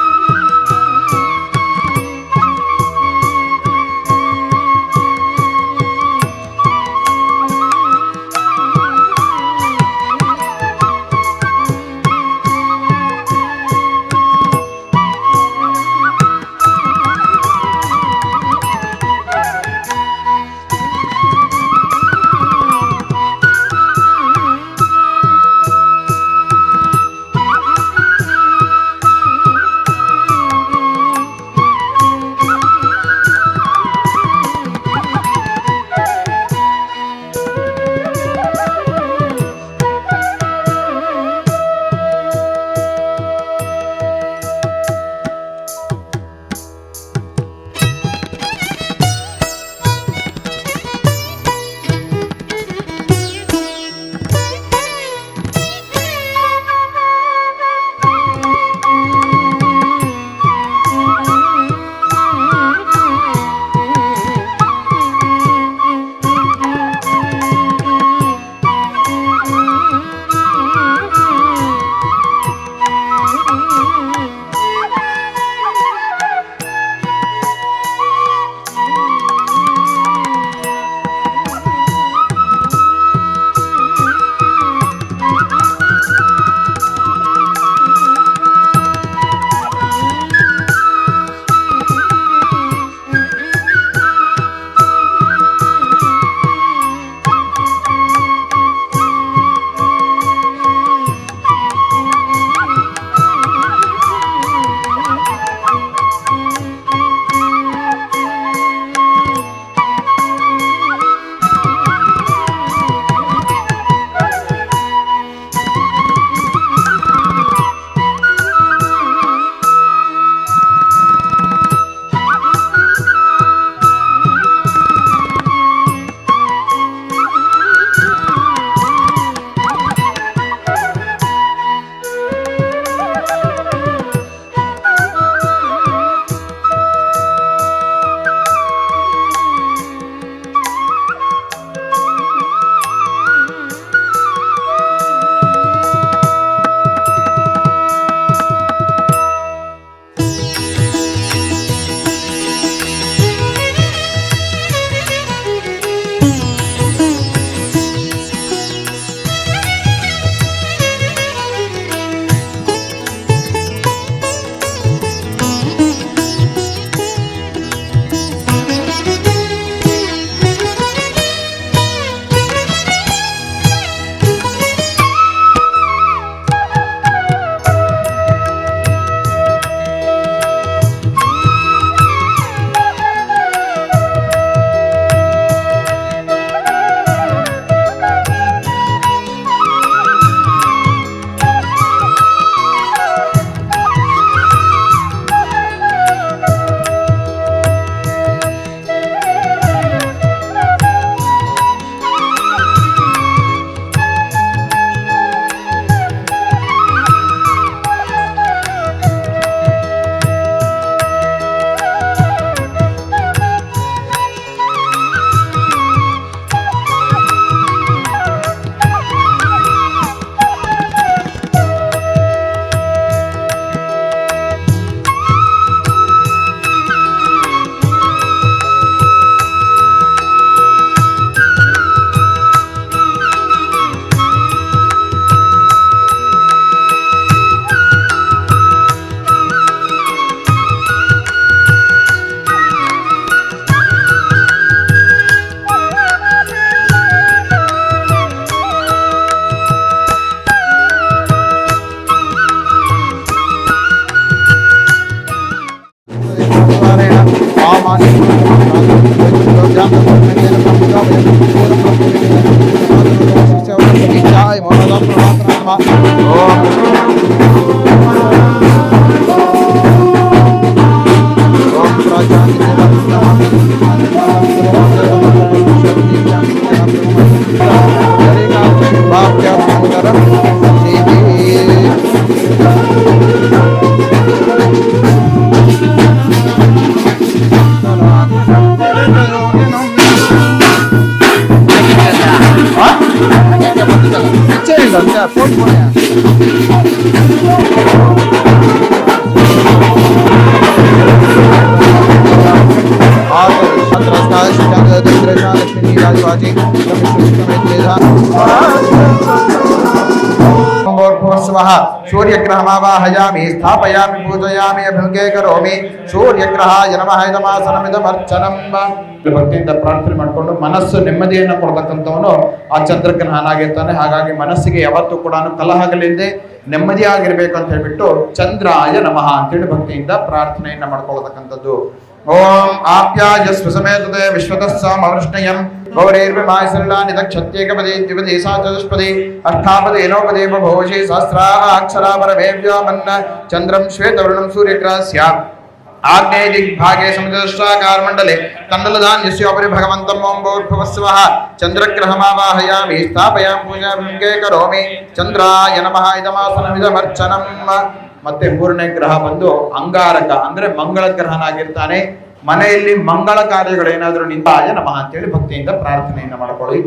सूर्यग्रहमावाहयामि स्थापयामि पूजयामि अभिमुखे करोमि सूर्यग्रहाय नमः ಇದಮಾಸನಮಿದಮರ್ಚನಂ ಭಕ್ತಿಯಿಂದ ಪ್ರಾರ್ಥನೆ ಮಾಡಿಕೊಂಡು ಮನಸ್ಸು ನೆಮ್ಮದಿಯನ್ನು ಕೊಡ್ತಕ್ಕಂಥವನು ಆ ಚಂದ್ರಗ್ರಹನಾಗಿರ್ತಾನೆ. ಹಾಗಾಗಿ ಮನಸ್ಸಿಗೆ ಯಾವತ್ತೂ ಕೂಡ ಕಲಹಗಳಿಲ್ಲದೆ ನೆಮ್ಮದಿಯಾಗಿರ್ಬೇಕು ಅಂತ ಹೇಳ್ಬಿಟ್ಟು ಚಂದ್ರಾಯ ನಮಃ ಅಂತೇಳಿ ಭಕ್ತಿಯಿಂದ ಪ್ರಾರ್ಥನೆಯನ್ನ ಮಾಡ್ಕೊಳ್ತಕ್ಕಂಥದ್ದು. ಓಂ ಆಪ್ಯಾಯಸ್ವ ಸಮೇತದೆ ವಿಶ್ವತಸ್ಸಾಮವೃಷ್ಣಯಂ ಗೌರೈರ್ವಿಮಾಯಸರಳಾನಿ ದಕ್ಷತ್ಯೇಕಪದೇ ದ್ವಿಪದೇ ಸಾಚತುಷ್ಪದೇ ಅಷ್ಟಾಪದೇ ಏನೋಪದೇ ಬಭೋಷಿ ಸಹಸ್ರಾಕ್ಷರಾಪರಮೇವ್ಯೋಮನ್ನ ಚಂದ್ರಂ ಶ್ವೇತವರ್ಣಂ ಸೂರ್ಯಗ್ರಹಸ್ಯ ಆಗ್ನೇಯ ದಿಗ್ಭಾಗೆ ಸಮುದ್ರಷ್ಟಾಕಾರ ಮಂಡಲೆ ತನ್ನಲಧಾನ್ಯಸ್ಯೋಪರಿ ಭಗವಂತಂ ಓಂ ಭೂರ್ಭುವಸ್ವಃ ಚಂದ್ರಗ್ರಹಮಾವಾಹಯಾಮಿ ಸ್ಥಾಪಯಾಮಿ ಪೂಜಾಭಿಮುಖೇ ಕರೋಮಿ ಚಂದ್ರಾಯ ನಮಃ ಇದಮಾಸನಮಿದಮರ್ಚನಂ. ಮತ್ತೆ ಮೂರನೇ ಗ್ರಹ ಬಂದು ಅಂಗಾರಕ ಅಂದ್ರೆ ಮಂಗಳ ಗ್ರಹನಾಗಿರ್ತಾನೆ. ಮನೆಯಲ್ಲಿ ಮಂಗಳ ಕಾರ್ಯಗಳೇನಾದ್ರೂ ನಿಂತಾಯ ನಮಃ ಅಂತೇಳಿ ಭಕ್ತಿಯಿಂದ ಪ್ರಾರ್ಥನೆಯನ್ನ ಮಾಡ್ಕೊಳ್ಳಿ.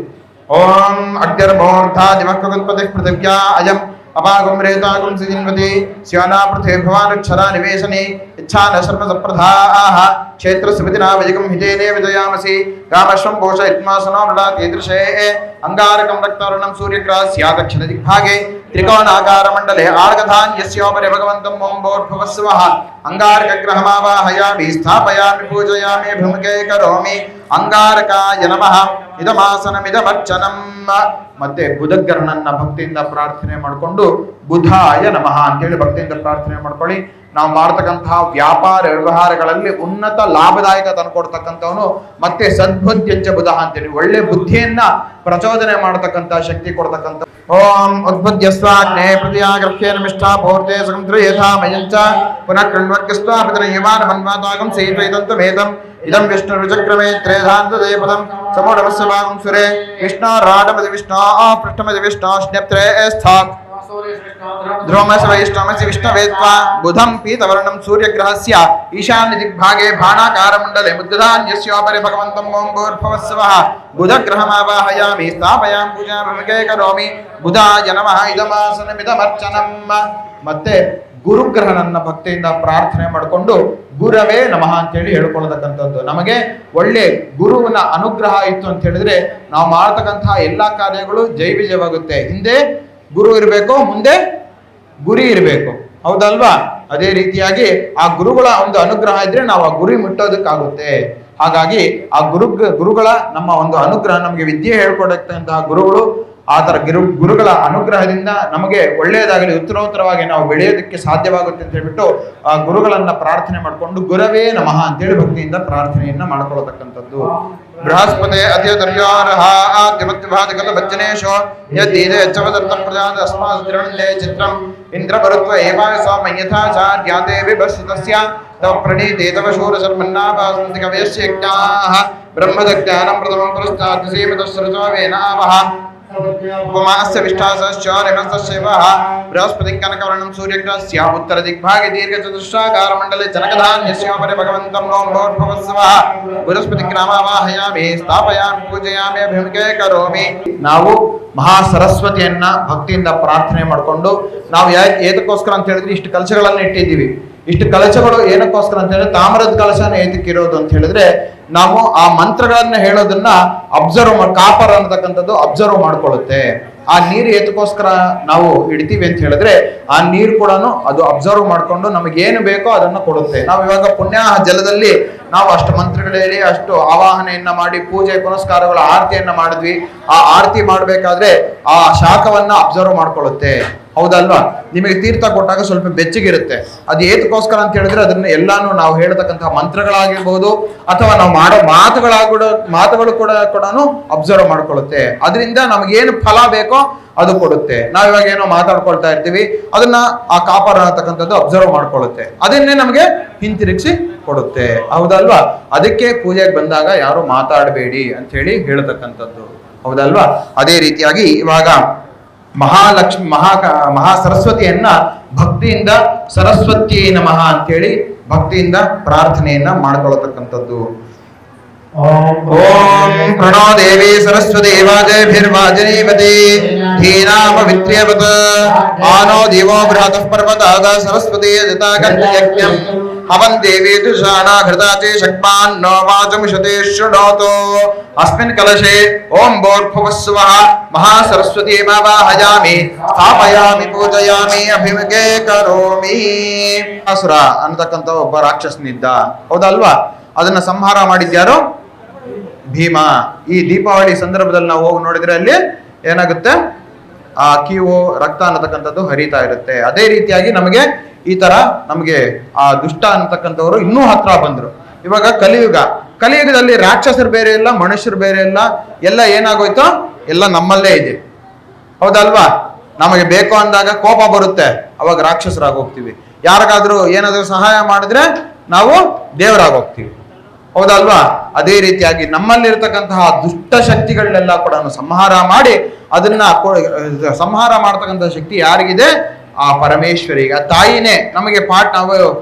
ಓಂ ಅಗ್ನಿರ್ಮೂರ್ಧಾದಿಮಕ್ಕುತ್ಪತ್ತಿ ಪೃಥಿವ್ಯಾ ಅಯಂ ಅಪಾಗಂ ರೇತಾಗಂ ಸಿಜಿನ್ವತಿ ಸ್ಯಾನಾ ಪೃಥ್ವೇ ಭವಾನಕ್ಷರಾ ನಿವೇಶನೆ ಇಚ್ಛಾನ ಸರ್ವ ಸಪ್ರಧಾಃ ಕ್ಷೇತ್ರ ಸುವಿದಿನಾ ವಜಿಕಂ ಹಿತೇನೇ ವಿಜಯಾಮಸಿ ರಾಮಶ್ವಂ ಘೋಷ ಇತ್ಮಾಸನೋ ನೃಢಾತ್ ಈದೃಶೇ ಅಂಗಾರಕಂ ರಕ್ತಾರುಣಂ ಸೂರ್ಯಗ್ರಹಸ್ಯ ದಕ್ಷಿಣ ದಿಗ್ಭಾಗೆ ತ್ರಿಕೋಣಾಕಾರ ಮಂಡಲೆ ಆರ್ಗಧಾನ್ಯಸ್ಯೋಪರಿ ಭಗವಂತಂ ಓಂ ಭೂರ್ಭುವಸ್ವಃ ಅಂಗಾರಕಗ್ರಹಮಾವಾಹಯಾಮಿ ಸ್ಥಾಪಯಾಮಿ ಪೂಜಯಾಮಿ ಅಭಿಮುಖೇ ಕರೋಮಿ ಅಂಗಾರಕಾಯ ನಮಃ ಇದಮಾಸನಮಿದಮರ್ಚನಂ. ಮತ್ತೆ ಬುಧಗ್ರಹನನ್ನ ಭಕ್ತಿಯಿಂದ ಪ್ರಾರ್ಥನೆ ಮಾಡಿಕೊಂಡು ಬುಧಾಯ ನಮಃ ಅಂತೇಳಿ ಭಕ್ತಿಯಿಂದ ಪ್ರಾರ್ಥನೆ ಮಾಡ್ಕೊಳ್ಳಿ. ನಾವು ಮಾಡ್ತಕ್ಕಂತಹ ವ್ಯಾಪಾರ ವ್ಯವಹಾರಗಳಲ್ಲಿ ಉನ್ನತ ಲಾಭದಾಯಕ ತಂದುಕೊಡ್ತಕ್ಕಂಥವನು ಮತ್ತೆ ಸದ್ಬುದ್ಧಿಂಚ ಬುಧ ಅಂತೇಳಿ ಒಳ್ಳೆ ಬುದ್ಧಿಯನ್ನ ಪ್ರಚೋದನೆ ಮಾಡತಕ್ಕಂಥ ಶಕ್ತಿ ಕೊಡ್ತಕ್ಕಂಥ. ಓಂ ಉದ್ಬುದ್ಧ್ಯಸ್ವಾಗ್ನೇ ಪ್ರತಿಯಾಗ್ರಹ್ಯೇನ ಮಿಷ್ಠಾ ಪೂರ್ತೆ ಸುಗಂತ್ರ ಯಥಾ ಮಯಂಚ ಪುನಃ ಕೃಣ್ವರ್ಗಸ್ವಾ ಪಿತೃ ಯವಾನ ಮನ್ವಾತಾಗಂ ಸೇತೈದಂತು ಮೇತಂ ಇದಂ ವಿಷ್ಣು ವಿಚಕ್ರಮೇ ತ್ರೇಧಾಂತ ದೇವದಂ ಸಮೋಢಮಸ್ಯ ಭಾಗಂ ಸುರೇ ವಿಷ್ಣು ರಾಡಮದಿ ವಿಷ್ಣು ಪೃಷ್ಠಮದಿ ವಿಷ್ಣು ಶ್ನೇಪ್ತ್ರೇ ಸ್ಥಾತ್ ಧ್ರುವಮಸ ವೈಷ್ಣವಸಿ ವಿಷ್ಣವೇತ್ವಾ ಬುಧಂ ಪೀತವರ್ಣಂ ಸೂರ್ಯಗ್ರಹಸ್ಯ ಈಶಾನ್ಯ ದಿಗ್ಭಾಗೆ ಬಾಣಾಕಾರ ಮಂಡಲೆ ಮುದ್ಗಧಾನ್ಯಸ್ಯೋಪರಿ ಭಗವಂತಂ ಓಂ ಭೂರ್ಭುವಸ್ವಃ ಬುಧಗ್ರಹಮಾವಾಹಯಾಮಿ ಸ್ಥಾಪಯಾಮಿ ಪೂಜಾಭಿಮುಖೇ ಕರೋಮಿ ಬುಧಾಯ ನಮಃ ಇದಮಾಸನಮಿದಮರ್ಚನಂ. ಮತ್ತೆ ಗುರುಗ್ರಹನನ್ನ ಭಕ್ತಿಯಿಂದ ಪ್ರಾರ್ಥನೆ ಮಾಡಿಕೊಂಡು ಗುರವೇ ನಮಃ ಅಂತೇಳಿ ಹೇಳ್ಕೊಳ್ಳತಕ್ಕಂಥದ್ದು. ನಮಗೆ ಒಳ್ಳೆ ಗುರುವಿನ ಅನುಗ್ರಹ ಇತ್ತು ಅಂತ ಹೇಳಿದ್ರೆ ನಾವು ಮಾಡ್ತಕ್ಕಂತಹ ಎಲ್ಲಾ ಕಾರ್ಯಗಳು ಜೈ ವಿಜಯವಾಗುತ್ತೆ. ಹಿಂದೆ ಗುರು ಇರಬೇಕು, ಮುಂದೆ ಗುರಿ ಇರಬೇಕು, ಹೌದಲ್ವಾ? ಅದೇ ರೀತಿಯಾಗಿ ಆ ಗುರುಗಳ ಒಂದು ಅನುಗ್ರಹ ಇದ್ರೆ ನಾವು ಆ ಗುರಿ ಮುಟ್ಟೋದಕ್ಕಾಗುತ್ತೆ. ಹಾಗಾಗಿ ಆ ಗುರುಗಳ ನಮ್ಮ ಒಂದು ಅನುಗ್ರಹ, ನಮಗೆ ವಿದ್ಯೆ ಹೇಳ್ಕೊಡತಕ್ಕಂತಹ ಗುರುಗಳು ಆ ತರ ಗುರುಗಳ ಅನುಗ್ರಹದಿಂದ ನಮಗೆ ಒಳ್ಳೆಯದಾಗಲಿ, ಉತ್ತರೋತ್ತರವಾಗಿ ನಾವು ಬೆಳೆಯೋದಕ್ಕೆ ಸಾಧ್ಯವಾಗುತ್ತೆ ಅಂತ ಹೇಳ್ಬಿಟ್ಟು ಆ ಗುರುಗಳನ್ನ ಪ್ರಾರ್ಥನೆ ಮಾಡಿಕೊಂಡು ಗುರವೇ ನಮಃ ಅಂತೇಳಿ ಭಕ್ತಿಯಿಂದ ಪ್ರಾರ್ಥನೆಯನ್ನ ಮಾಡ್ಕೊಳ್ಳತಕ್ಕಂಥದ್ದು. ಬೃಹಸ್ಪತಿ ಅತ್ಯದರ್ಯಾರಹ ಆದ್ಯಮತ್ಯಭಾತಕಲ ಭಜ್ಜನೇಶೋ ಯದ್ದೀದೆ ಯಚ್ಚವದರ್ಥ ಪ್ರಜಾತ ಅಸ್ಮಾತ್ ತಿರುಣಂದೇ ಚಿತ್ರಂ ಇಂದ್ರ ಬರುತ್ವ ಏವಾಯ ಸಾಮಯಥಾಚಾರ್ಯಾತೆ ವಿಭಸ್ಸಿತಸ್ಯ ತವ ಪ್ರಣೀತೆ ತವ ಶೂರ ಶರ್ಮನ್ನಾಭಾಸಂತಿ ಕವಯಸ್ಯ ಯಜ್ಞಾಃ ಬ್ರಹ್ಮದಜ್ಞಾನಂ ಪ್ರಥಮಂ ಪುರಸ್ತಾತ್ ಸೀಮಿತಸ್ಸೃಜಾವೇನಾವಹ ಉಪಮಾಸ್ಯ ವಿಷ್ಟಾಸಶ್ಚ ನಿಮಸ್ತಸ್ಯೈವಃ ಬೃಹಸ್ಪತಿ ಕನಕವರ್ಣಂ ಸೂರ್ಯಗ್ರಹಸ್ಯ ಉತ್ತರ ದಿಗ್ಭಾಗೆ ದೀರ್ಘಚತುಷ್ಟಾಕಾರ ಮಂಡಲೆ ಜನಕಧಾನ್ಯಸ್ಯೋಪರಿ ಭಗವಂತಂ ಓಂ ಭೂರ್ಭುವಸ್ವಃ ಬೃಹಸ್ಪತಿ ಗ್ರಾಮಾವಾಹಯಾಮಿ ಸ್ಥಾಪಯಾಮಿ ಪೂಜಯಾಮಿ ಅಭಿಮುಖೇ ಕರೋಮಿ. ನಾವು ಮಹಾ ಸರಸ್ವತಿಯನ್ನ ಭಕ್ತಿಯಿಂದ ಪ್ರಾರ್ಥನೆ ಮಾಡಿಕೊಂಡು ನಾವು ಏತಕ್ಕೋಸ್ಕರ ಅಂತ ಹೇಳಿದ್ರೆ ಇಷ್ಟು ಕಲಶಗಳನ್ನ ಇಟ್ಟಿದ್ದೀವಿ. ಇಷ್ಟು ಕಲಶಗಳು ಏನಕ್ಕೋಸ್ಕರ ಅಂತ ಹೇಳಿದ್ರೆ ತಾಮ್ರದ ಕಲಶನ ಏತಕ್ಕಿರೋದು ಅಂತ ಹೇಳಿದ್ರೆ ನಾವು ಆ ಮಂತ್ರಗಳನ್ನ ಹೇಳೋದನ್ನ ಅಬ್ಸರ್ವ್ ಕಾಪರ್ ಅನ್ನತಕ್ಕಂಥದ್ದು ಅಬ್ಸರ್ವ್ ಮಾಡ್ಕೊಳ್ಳುತ್ತೆ. ಆ ನೀರು ಏತಕ್ಕೋಸ್ಕರ ನಾವು ಇಡ್ತೀವಿ ಅಂತ ಹೇಳಿದ್ರೆ ಆ ನೀರು ಕೂಡ ಅದು ಅಬ್ಸರ್ವ್ ಮಾಡ್ಕೊಂಡು ನಮಗೆ ಏನು ಬೇಕೋ ಅದನ್ನ ಕೊಡುತ್ತೆ. ನಾವು ಇವಾಗ ಪುಣ್ಯ ಜಲದಲ್ಲಿ ನಾವು ಅಷ್ಟು ಮಂತ್ರಗಳಲ್ಲಿ ಅಷ್ಟು ಆವಾಹನೆಯನ್ನ ಮಾಡಿ ಪೂಜೆ ಪುನಸ್ಕಾರಗಳ ಆರತಿಯನ್ನ ಮಾಡಿದ್ವಿ. ಆ ಆರತಿ ಮಾಡ್ಬೇಕಾದ್ರೆ ಆ ಶಾಖವನ್ನ ಅಬ್ಸರ್ವ್ ಮಾಡ್ಕೊಳ್ಳುತ್ತೆ, ಹೌದಲ್ವಾ? ನಿಮಗೆ ತೀರ್ಥ ಕೊಟ್ಟಾಗ ಸ್ವಲ್ಪ ಬೆಚ್ಚಗಿರುತ್ತೆ. ಅದು ಏತಕ್ಕೋಸ್ಕರ ಅಂತ ಹೇಳಿದ್ರೆ ಅದನ್ನ ಎಲ್ಲಾನು ನಾವು ಹೇಳ್ತಕ್ಕಂತಹ ಮಂತ್ರಗಳಾಗಿರ್ಬೋದು ಅಥವಾ ನಾವು ಮಾಡೋ ಮಾತುಗಳು ಕೂಡ ಅಬ್ಸರ್ವ್ ಮಾಡ್ಕೊಳ್ಳುತ್ತೆ. ಅದರಿಂದ ನಮಗೇನು ಫಲ ಬೇಕೋ ಅದು ಕೊಡುತ್ತೆ. ನಾವಿವಾಗ ಏನೋ ಮಾತಾಡ್ಕೊಳ್ತಾ ಇರ್ತೀವಿ, ಅದನ್ನ ಆ ಕಾಪರ್ ಅನ್ನತಕ್ಕಂಥದ್ದು ಅಬ್ಸರ್ವ್ ಮಾಡ್ಕೊಳ್ಳುತ್ತೆ, ಅದನ್ನೇ ನಮಗೆ ಹಿಂತಿರುಗಿಸಿ ಕೊಡುತ್ತೆ. ಹೌದಲ್ವಾ? ಅದಕ್ಕೆ ಪೂಜೆಗೆ ಬಂದಾಗ ಯಾರು ಮಾತಾಡಬೇಡಿ ಅಂತ ಹೇಳಿ ಹೇಳ್ತಕ್ಕಂಥದ್ದು. ಹೌದಲ್ವಾ? ಅದೇ ರೀತಿಯಾಗಿ ಇವಾಗ ಮಹಾಲಕ್ಷ್ಮಿ ಮಹಾ ಸರಸ್ವತಿಯನ್ನ ಭಕ್ತಿಯಿಂದ ಸರಸ್ವತಿ ನಮಃ ಅಂತೇಳಿ ಭಕ್ತಿಯಿಂದ ಪ್ರಾರ್ಥನೆಯನ್ನ ಮಾಡ್ಕೊಳ್ತಕ್ಕಂಥದ್ದು. ಓಂ ಪ್ರಣೋ ದೇವಿ ಸರಸ್ವತಿ ವಾಜೇಭಿರ್ವಾಜನೀವತಿ ಧೀನಾಮ ವಿತ್ರ್ಯವತ ಆನೋ ದಿವೋ ಬೃಹತಃ ಪರ್ವತಾದ ಸರಸ್ವತಿ ಯಜ್ಞಂ ಹವನ್ ದೇವಿ ತುಷಾಣ ಘೃತಾಚಿ ಶಕ್ಮಾನ್ನೋ ವಾಚಮುಷತೆ ಶೃಣೋತೋ ಅಸ್ಮಿನ್ ಕಲಶೆ ಓಂ ಭೋರ್ಭುವಸ್ವಃ ಮಹಾಸರಸ್ವತಿ ಮಾವಾಹಯಾಮಿ ಸ್ಥಾಪಯಾಮಿ ಪೂಜಯಾಮಿ ಅಭಿಮುಖೇ ಕರೋಮಿ. ಅಸುರ ಅನ್ನತಕ್ಕಂಥ ಒಬ್ಬ ರಾಕ್ಷಸನಿದ್ದ. ಹೌದಲ್ವಾ? ಅದನ್ನ ಸಂಹಾರ ಮಾಡಿದ್ಯಾರು? ಭೀಮ. ಈ ದೀಪಾವಳಿ ಸಂದರ್ಭದಲ್ಲಿ ನಾವು ಹೋಗಿ ನೋಡಿದ್ರೆ ಅಲ್ಲಿ ಏನಾಗುತ್ತೆ, ಆ ಕೀವು ರಕ್ತ ಅನ್ನತಕ್ಕಂಥದ್ದು ಹರಿತಾ ಇರುತ್ತೆ. ಅದೇ ರೀತಿಯಾಗಿ ನಮಗೆ ಈ ತರ ನಮಗೆ ಆ ದುಷ್ಟ ಅನ್ನತಕ್ಕಂಥವ್ರು ಇನ್ನೂ ಹತ್ರ ಬಂದ್ರು. ಇವಾಗ ಕಲಿಯುಗದಲ್ಲಿ ರಾಕ್ಷಸರು ಬೇರೆ ಇಲ್ಲ, ಮನುಷ್ಯರು ಬೇರೆ ಇಲ್ಲ, ಎಲ್ಲ ಏನಾಗೋಯ್ತು, ಎಲ್ಲ ನಮ್ಮಲ್ಲೇ ಇದೆ. ಹೌದಲ್ವಾ? ನಮಗೆ ಬೇಕು ಅಂದಾಗ ಕೋಪ ಬರುತ್ತೆ, ಅವಾಗ ರಾಕ್ಷಸರಾಗೋಗ್ತೀವಿ. ಯಾರಿಗಾದ್ರೂ ಏನಾದ್ರೂ ಸಹಾಯ ಮಾಡಿದ್ರೆ ನಾವು ದೇವರಾಗೋಗ್ತೀವಿ. ಹೌದಲ್ವಾ? ಅದೇ ರೀತಿಯಾಗಿ ನಮ್ಮಲ್ಲಿರ್ತಕ್ಕಂತಹ ದುಷ್ಟ ಶಕ್ತಿಗಳನ್ನೆಲ್ಲ ಕೂಡ ಸಂಹಾರ ಮಾಡಿ ಅದನ್ನ ಸಂಹಾರ ಮಾಡ್ತಕ್ಕಂಥ ಶಕ್ತಿ ಯಾರಿಗಿದೆ? ಆ ಪರಮೇಶ್ವರಿಗೆ, ಆ ತಾಯಿನೇ ನಮಗೆ ನಾವು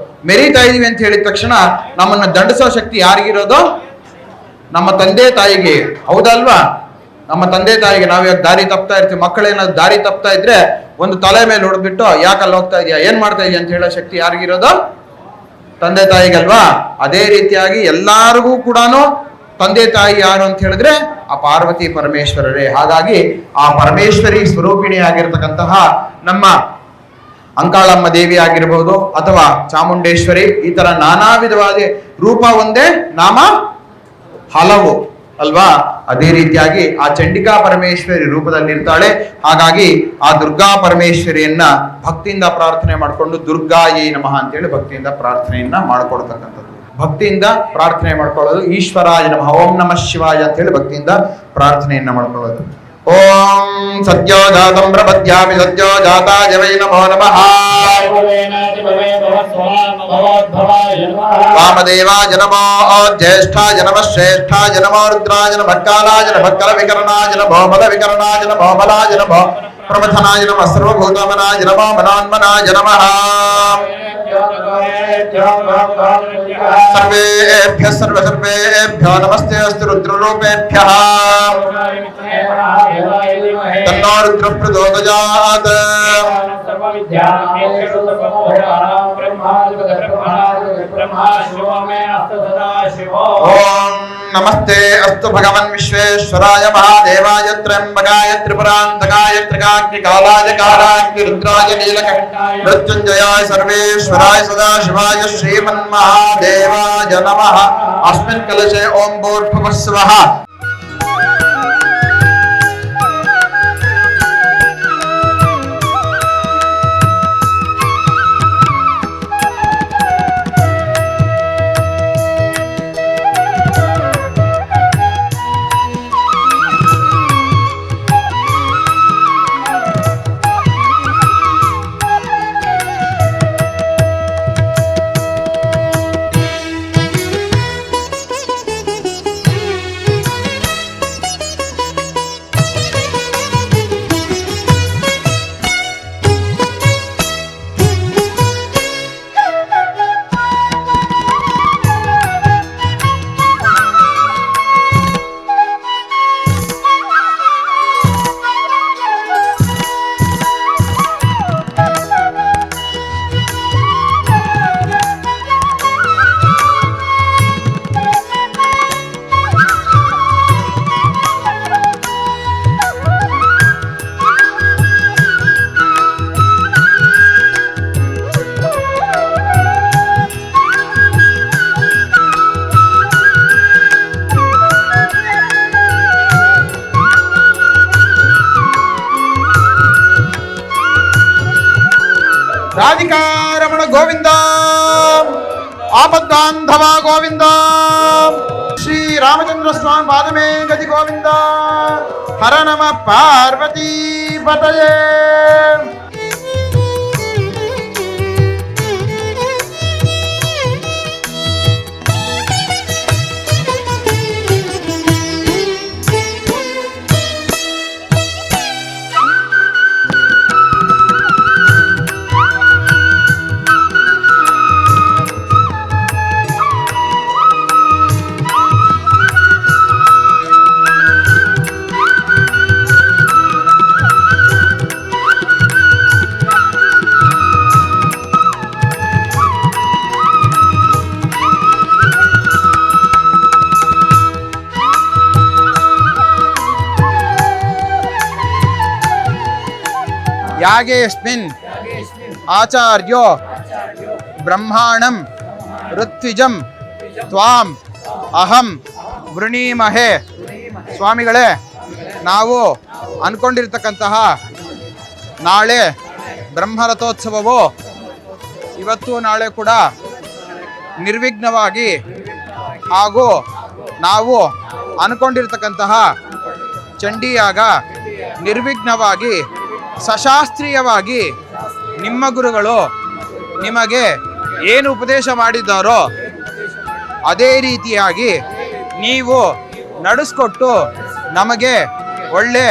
ಮೆರೀತಾ ಇದೀವಿ ಅಂತ ಹೇಳಿದ ತಕ್ಷಣ ನಮ್ಮನ್ನ ದಂಡಿಸೋ ಶಕ್ತಿ ಯಾರಿಗಿರೋದು? ನಮ್ಮ ತಂದೆ ತಾಯಿಗೆ. ಹೌದಲ್ವಾ? ನಮ್ಮ ತಂದೆ ತಾಯಿಗೆ. ನಾವ್ ದಾರಿ ತಪ್ತಾ ಇರ್ತೀವಿ, ಮಕ್ಕಳೇನಾದ್ರು ದಾರಿ ತಪ್ತಾ ಇದ್ರೆ ಒಂದು ತಲೆ ಮೇಲೆ ಹೊಡೆದ್ಬಿಟ್ಟು ಯಾಕಲ್ಲಿ ಹೋಗ್ತಾ ಇದೆಯಾ, ಏನ್ ಮಾಡ್ತಾ ಇದೆಯಾ ಅಂತ ಹೇಳೋ ಶಕ್ತಿ ಯಾರಿಗಿರೋದು? ತಂದೆ ತಾಯಿಗಲ್ವಾ? ಅದೇ ರೀತಿಯಾಗಿ ಎಲ್ಲಾರಿಗೂ ಕೂಡ ತಂದೆ ತಾಯಿ ಯಾರು ಅಂತ ಹೇಳಿದ್ರೆ ಆ ಪಾರ್ವತಿ ಪರಮೇಶ್ವರರೇ. ಹಾಗಾಗಿ ಆ ಪರಮೇಶ್ವರಿ ಸ್ವರೂಪಿಣಿ ಆಗಿರ್ತಕ್ಕಂತಹ ನಮ್ಮ ಅಂಕಾಳಮ್ಮ ದೇವಿ ಆಗಿರ್ಬೋದು ಅಥವಾ ಚಾಮುಂಡೇಶ್ವರಿ, ಈ ತರ ನಾನಾ ವಿಧವಾದ ರೂಪ ಒಂದೇ, ನಾಮ ಹಲವು ಅಲ್ವಾ? ಅದೇ ರೀತಿಯಾಗಿ ಆ ಚಂಡಿಕಾ ಪರಮೇಶ್ವರಿ ರೂಪದಲ್ಲಿ ಇರ್ತಾಳೆ. ಹಾಗಾಗಿ ಆ ದುರ್ಗಾ ಪರಮೇಶ್ವರಿಯನ್ನ ಭಕ್ತಿಯಿಂದ ಪ್ರಾರ್ಥನೆ ಮಾಡಿಕೊಂಡು ದುರ್ಗಾಯೇ ನಮಃ ಅಂತೇಳಿ ಭಕ್ತಿಯಿಂದ ಪ್ರಾರ್ಥನೆಯನ್ನ ಮಾಡ್ಕೊಳ್ತಕ್ಕಂಥದ್ದು. ಭಕ್ತಿಯಿಂದ ಪ್ರಾರ್ಥನೆ ಮಾಡ್ಕೊಳ್ಳೋದು ಈಶ್ವರಾಯ ನಮಃ, ಓಂ ನಮಃ ಶಿವಾಯ ಅಂತ ಹೇಳಿ ಭಕ್ತಿಯಿಂದ ಪ್ರಾರ್ಥನೆಯನ್ನ ಮಾಡ್ಕೊಳ್ಳೋದು. ಓಂ ಸದ್ಯೋ ಜಾತಂ ಪ್ರಪದ್ಯಾಮಿ ಸದ್ಯೋ ಜಾತಾಯ ವೈ ನಮೋ ನಮಃ. ವಾಮದೇವಾಯ ನಮೋ ಜ್ಯೇಷ್ಠಾಯ ನಮಃ ಶ್ರೇಷ್ಠಾಯ ನಮೋ ರುದ್ರಾಯ ನಮಃ ಕಾಲಾಯ ನಮಃ ಕಲವಿಕರಣಾಯ ನಮೋ ಬಲವಿಕರಣಾಯ ನಮೋ ಬಲಾಯ ನಮೋ ಪ್ರಮಥನಾಯ ನಮಃ ಸರ್ವಭೂತಮನಾಯ ನಮೋ ಮನೋನ್ಮನಾಯ ನಮಃ. ಸರ್ವೇಭ್ಯಃ ಸರ್ವೇಭ್ಯೋ ನಮಸ್ತೆ ಅಸ್ತು ರುದ್ರರೂಪೇಭ್ಯಃ. ತನ್ನೋ ರುದ್ರ ಪ್ರಚೋದಯಾತ್. ಓಂ ನಮಸ್ತೆ ಅಸ್ತು ಭಗವನ್ ವಿಶ್ವೇಶ್ವರಾಯ ಮಹಾದೇವಾಯ ತ್ರ್ಯಂಬಕಾಯ ತ್ರಿಪುರಾಂತಕಾಯ ತ್ರಿಕಾಗ್ನಿಕಾಲಾಯ ಕಾಲಾಗ್ನಿ ರುದ್ರಾಯ ನೀಲಕಂಠಾಯ ಮೃತ್ಯುಂಜಯಾಯ ಸರ್ವೇಶ್ವರಾಯ ಸದಾಶಿವಾಯ ಶ್ರೀಮನ್ಮಹಾದೇವಾಯ ನಮಃ. ಅಸ್ಮಿನ್ ಕಲಶೆ ಓಂ ಭೂರ್ಭುವಸ್ವಃ. ರಾಧಿಕಾರಮಣ ಗೋವಿಂದ, ಆಪದ್ದಾಂಧವ ಗೋವಿಂದ, ಶ್ರೀ ರಾಮಚಂದ್ರ ಸ್ವಾಮಿ ಪಾದಮೇ ಗತಿ ಗೋವಿಂದ. ಹರ ನಮ ಪಾರ್ವತಿ ಪತಯೇ. ಯಾಗೇಸ್ಮಿನ್ ಆಚಾರ್ಯೋ ಬ್ರಹ್ಮಾಣಂ ಋತ್ವಿಜಂ ತ್ವಾಂ ಅಹಂ ವೃಣೀಮಹೆ. ಸ್ವಾಮಿಗಳೇ, ನಾವು ಅಂದ್ಕೊಂಡಿರ್ತಕ್ಕಂತಹ ನಾಳೆ ಬ್ರಹ್ಮರಥೋತ್ಸವವು ಇವತ್ತು ನಾಳೆ ಕೂಡ ನಿರ್ವಿಘ್ನವಾಗಿ ಹಾಗೂ ನಾವು ಅಂದ್ಕೊಂಡಿರ್ತಕ್ಕಂತಹ ಚಂಡೀಯಾಗ ನಿರ್ವಿಘ್ನವಾಗಿ ಸಶಾಸ್ತ್ರೀಯವಾಗಿ ನಿಮ್ಮ ಗುರುಗಳು ನಿಮಗೆ ಏನು ಉಪದೇಶ ಮಾಡಿದ್ದಾರೋ ಅದೇ ರೀತಿಯಾಗಿ ನೀವು ನಡೆಸ್ಕೊಟ್ಟು ನಮಗೆ ಒಳ್ಳೆ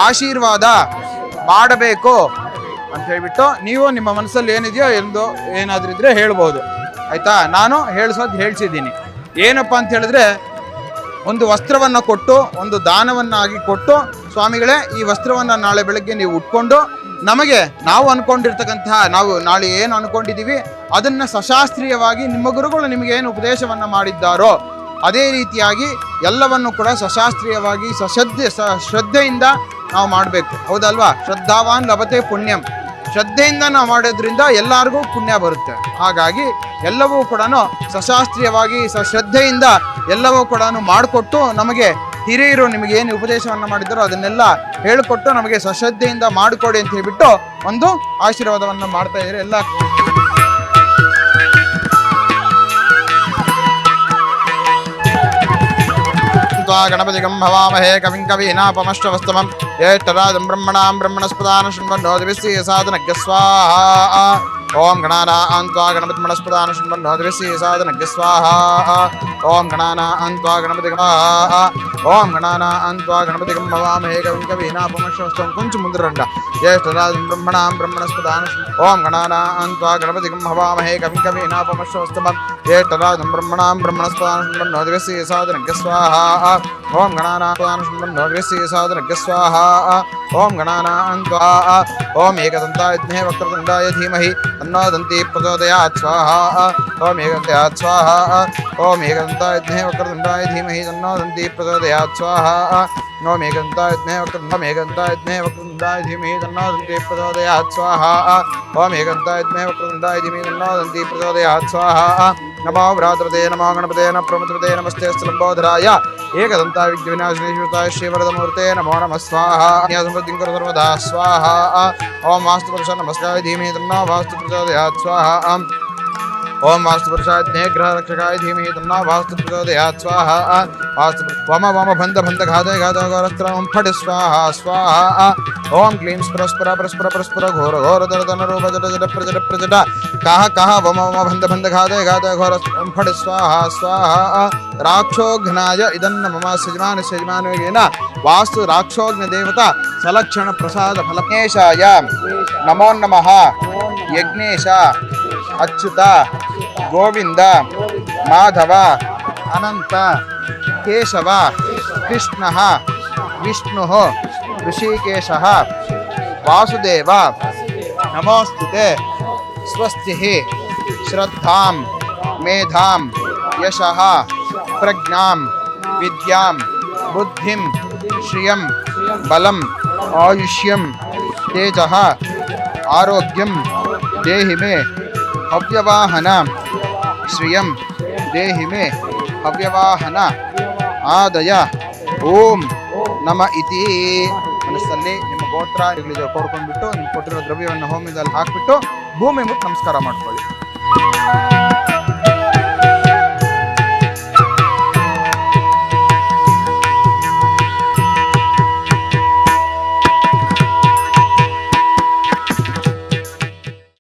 ಆಶೀರ್ವಾದ ಮಾಡಬೇಕು ಅಂತ ಹೇಳಿಬಿಟ್ಟು ನೀವು ನಿಮ್ಮ ಮನಸ್ಸಲ್ಲಿ ಏನಿದೆಯೋ ಎಂದು ಏನಾದರೂ ಇದ್ರೆ ಹೇಳ್ಬೋದು. ಆಯಿತಾ? ನಾನು ಹೇಳ್ಸಿದ್ದೀನಿ. ಏನಪ್ಪ ಅಂತ ಹೇಳಿದ್ರೆ, ಒಂದು ವಸ್ತ್ರವನ್ನು ಕೊಟ್ಟು ಒಂದು ದಾನವನ್ನಾಗಿ ಕೊಟ್ಟು, ಸ್ವಾಮಿಗಳೇ ಈ ವಸ್ತ್ರವನ್ನು ನಾಳೆ ಬೆಳಗ್ಗೆ ನೀವು ಉಟ್ಕೊಂಡು ನಮಗೆ ನಾವು ಅಂದ್ಕೊಂಡಿರ್ತಕ್ಕಂತಹ ನಾವು ನಾಳೆ ಏನು ಅಂದ್ಕೊಂಡಿದ್ದೀವಿ ಅದನ್ನು ಸಶಾಸ್ತ್ರೀಯವಾಗಿ ನಿಮ್ಮ ಗುರುಗಳು ನಿಮಗೆ ಏನು ಉಪದೇಶವನ್ನು ಮಾಡಿದ್ದಾರೋ ಅದೇ ರೀತಿಯಾಗಿ ಎಲ್ಲವನ್ನು ಕೂಡ ಸಶಾಸ್ತ್ರೀಯವಾಗಿ ಶ್ರದ್ಧೆಯಿಂದ ನಾವು ಮಾಡಬೇಕು. ಹೌದಲ್ವಾ? ಶ್ರದ್ಧಾವಾನ್ ಲಭತೆ ಪುಣ್ಯಂ. ಶ್ರದ್ಧೆಯಿಂದ ನಾವು ಮಾಡೋದ್ರಿಂದ ಎಲ್ಲರಿಗೂ ಪುಣ್ಯ ಬರುತ್ತೆ. ಹಾಗಾಗಿ ಎಲ್ಲವೂ ಕೂಡ ಸಶಾಸ್ತ್ರೀಯವಾಗಿ ಶ್ರದ್ಧೆಯಿಂದ ಎಲ್ಲವೂ ಕೂಡ ಮಾಡಿಕೊಟ್ಟು ನಮಗೆ ಹಿರಿಯರು ನಿಮಗೆ ಏನು ಉಪದೇಶವನ್ನು ಮಾಡಿದ್ದಾರೋ ಅದನ್ನೆಲ್ಲ ಹೇಳಿಕೊಟ್ಟು ನಮಗೆ ಸಶ್ರದ್ಧೆಯಿಂದ ಮಾಡಿಕೊಡಿ ಅಂತ ಹೇಳಿಬಿಟ್ಟು ಒಂದು ಆಶೀರ್ವಾದವನ್ನು ಮಾಡ್ತಾ ಇದ್ದಾರೆ ಎಲ್ಲ. ಗಣಪತಿಗಂ ಹವಾಮಹೇ ಕವಿಂ ಕವೀನಾಪಮಶ್ರವಸ್ತಮಂ ಜ್ಯೇಷ್ಠರಾಜಂ ಬ್ರಹ್ಮಣಾಂ ಬ್ರಹ್ಮಣಸ್ಪದಾನ ಶೃಣ್ವನ್ನೋದಿವಿಸ್ಸಿ ಸಾಧನಜ್ಞ ಸ್ವಾಹಾ. ಓಂ ಗಣಾನಾನ್ತ್ವಾ ಗಣಪತಿ ಮನಸ್ಪದಾನ ಶೃಣ್ವನ್ನೋದಿವಿಸ್ಸಿ ಸಾಧನಜ್ಞ ಸ್ವಾಹಾ. ಓಂ ಗಣಾನಾನ್ತ್ವಾ ಗಣಪತಿ ಓಂ ಗಣಾನಾನ್ತ್ವಾ ಗಣಪತಿಗಂ ಹವಾಮಹೇ ಕವಿಂ ಕವೀನಾಪಮಶ್ರವಸ್ತಮಂ. ಕೊಂచెం ముందు రండి. జ్యేష్ఠరాజం బ్రహ్మణాం బ్రహ్మణస్పదాన ఓం గణానాన్త్వా గణపతిగం హవామహే కవిం కవీనాపమశ్రవస్తమం జ్యేష్ఠరాజం బ్రహ్మణాం బ్రహ్మణస్పదాన శృణ్వన్నోదివిస్సి సాధనజ్ఞ స్వాహా. ఓం గణానాన్త్వా శృణ్వన్నోదివిస్సి సాధనజ్ఞ స్వాహా. ఓం గణానాన్త్వా ఓం ఏకదంతాయ విద్మహే వక్రతుండాయ ధీమహి తన్నో దంతి ప్రచోదయాత్ స్వాహా. ఓం ఏకదంతాయ స్వాహా. ఓం ఏకదంతాయ విద్మహే వక్రతుండాయ ధీమహి తన్నో దంతి ప్రచోదయాత్ స్వాహా. ఓం ఏకదంతాయ విద్మహే వక్రతుండాయ ధీమహి తన్నో దంతి ప్రచోదయాత్ స్వాహా. ఓం ఏకదంతాయ విద్మహే వక్రతుండాయ ధీమహి తన్నో దంతి ప్రచోదయాత్ స్వాహా. నమో వ్రాతృతే నమో గణపతే ప్రమృతే నమస్తే స్థలంబోధరాయ ఏకదంతాయ విఘ్నవినాశినే శివతాయ శ్రీవరదమూర్తే నమో నమః స్వాహా. సమృద్ధిం కురు సర్వదా స్వాహా. ఓం వాస్తు పురుష నమస్కాయ ధీమహి తన్నో వాస్తు ప్రచోదయాత్ స్వాహా. ఓం వాస్తు పురుషాయ గ్రహ రక్షకాయ ధీమహి తన్నో వాస్తు ప్రచోదయాత్ స్వాహా. వాస్తు వమ వమ బంధ బంధ ఘాతయ ఘాతయ ఘోరస్త్రం ఫట్ స్వాహా స్వాహా. ఓం క్లీం స్పరస్పర పరస్పర పరస్పర ఘోర ఘోర దర ధన రూప జట జట ప్రజట ప్రజట కహ కహ వమ వమ బంధ బంధ ఘాతయ ఘాతయ ఘోరస్త్రం ఫట్ స్వాహా స్వాహా. రాక్షోఘ్నాయ ಇದನ್ನ ಮಮ ಸಜಮಾನವೇನ ವಾಸ್ತು ರಾಕ್ಷೋಘ್ನ ದೇವತಾ ಸಲಕ್ಷಣ ಪ್ರಸಾದ ಫಲನೇಶಾಯ ನಮೋ ನಮಃ. ಯಜ್ಞೇಶ ಅಚ್ಯುತ ಗೋವಿಂದ ಮಾಧವ ಅನಂತ ಕೇಶವ ಕೃಷ್ಣ ವಿಷ್ಣು ಋಷಿಕೇಶ ವಾಸುದೇವ ನಮೋಸ್ತುತೆ. ಸ್ವಸ್ತಿ ಶ್ರದ್ಧಾಂ ಮೇಧಾಂ ಯಶಃ ಪ್ರಜ್ಞಾಂ ವಿದ್ಯಾಂ ಬುದ್ಧಿಂ ಶ್ರಿಯಂ ಬಲಂ ಆಯುಷ್ಯಂ ತೇಜಃ ಆರೋಗ್ಯಂ ದೇಹಿ ಮೇ ಹವ್ಯವಾಹನ ಶ್ರಿಯಂ ದೇಹಿ ಮೇ ಹವ್ಯವಾಹನ ಆದಯ ಓಂ ನಮ ಇತಿ. ಮನಸ್ಸಲ್ಲಿ ನಿಮ್ಮ ಗೋತ್ರ ಕೋರ್ಕೊಂಡ್ಬಿಟ್ಟು ನಿಮ್ಮ ಕೊಟ್ಟಿರೋ ದ್ರವ್ಯವನ್ನು ಹೋಮದಲ್ಲಿ ಹಾಕಿಬಿಟ್ಟು ಭೂಮಿ ಮುಟ್ಟು ನಮಸ್ಕಾರ ಮಾಡ್ಕೊಳ್ಳಿ.